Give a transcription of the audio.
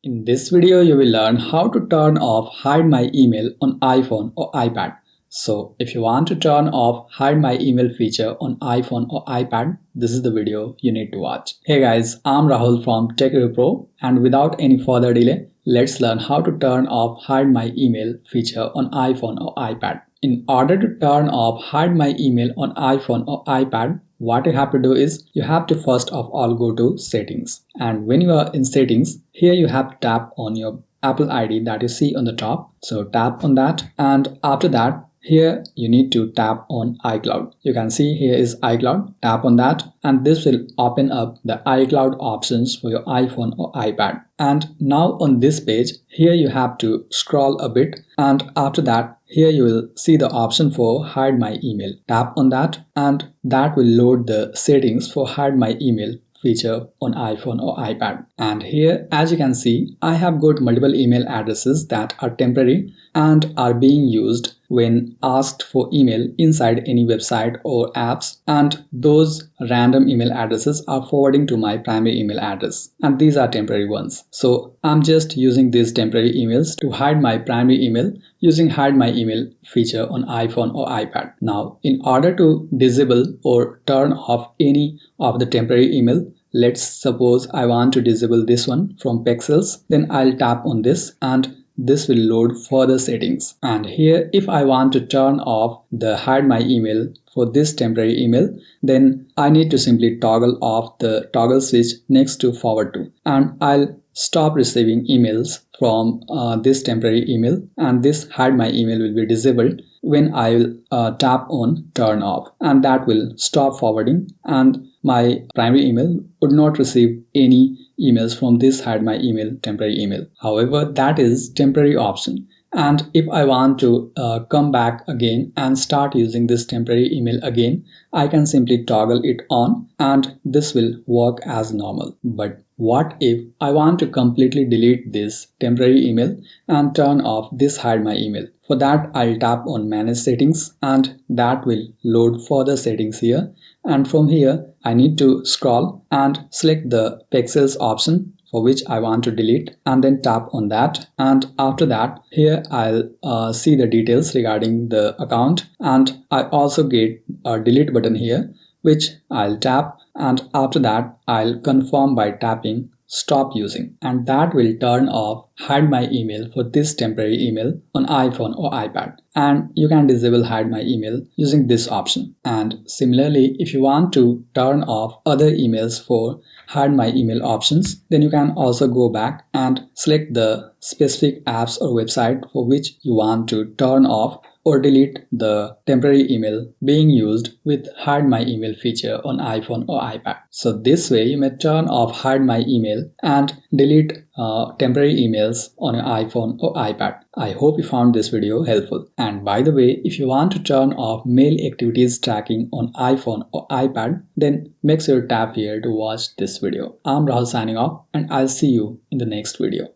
In this video, you will learn how to turn off Hide My Email on iPhone or iPad. So, if you want to turn off Hide My Email feature on iPhone or iPad, this is the video you need to watch. Hey guys, I'm Rahul from Tech Review Pro, and without any further delay, let's learn how to turn off Hide My Email feature on iPhone or iPad. In order to turn off Hide My Email on iPhone or iPad, what you have to do is you have to first of all go to settings, and when you are in settings, here you have to tap on your Apple ID that you see on the top. So tap on that, and after that here you need to tap on iCloud. You can see here is iCloud. Tap on that and this will open up the iCloud options for your iPhone or iPad. And now on this page, here you have to scroll a bit, and after that here you will see the option for Hide My Email. Tap on that and that will load the settings for Hide My Email feature on iPhone or iPad. And here, as you can see, I have got multiple email addresses that are temporary and are being used when asked for email inside any website or apps, and those random email addresses are forwarding to my primary email address, and these are temporary ones. So I'm just using these temporary emails to hide my primary email using Hide My Email feature on iPhone or iPad. Now, in order to disable or turn off any of the temporary email, let's suppose I want to disable this one from Pixels, then I'll tap on this and this will load further settings. And here, if I want to turn off the Hide My Email for this temporary email, then I need to simply toggle off the toggle switch next to forward to, and I'll stop receiving emails from this temporary email, and this Hide My Email will be disabled when I will tap on turn off, and that will stop forwarding, and my primary email would not receive any emails from this Hide My Email temporary email. However, that is temporary option, and if I want to come back again and start using this temporary email again, I can simply toggle it on and this will work as normal. But what if I want to completely delete this temporary email and turn off this Hide My Email? For that, I'll tap on Manage Settings and that will load further settings here. And from here, I need to scroll and select the Pixels option for which I want to delete, and then tap on that. And after that, here I'll see the details regarding the account, and I also get a delete button here which I'll tap, and after that I'll confirm by tapping stop using, and that will turn off Hide My Email for this temporary email on iPhone or iPad. And you can disable Hide My Email using this option. And similarly, if you want to turn off other emails for Hide My Email options, then you can also go back and select the specific apps or website for which you want to turn off or delete the temporary email being used with Hide My Email feature on iPhone or iPad. So this way you may turn off Hide My Email and delete temporary emails on your iPhone or iPad. I hope you found this video helpful. And by the way, if you want to turn off mail activities tracking on iPhone or iPad, then make sure to tap here to watch this video. I'm Rahul signing off, and I'll see you in the next video.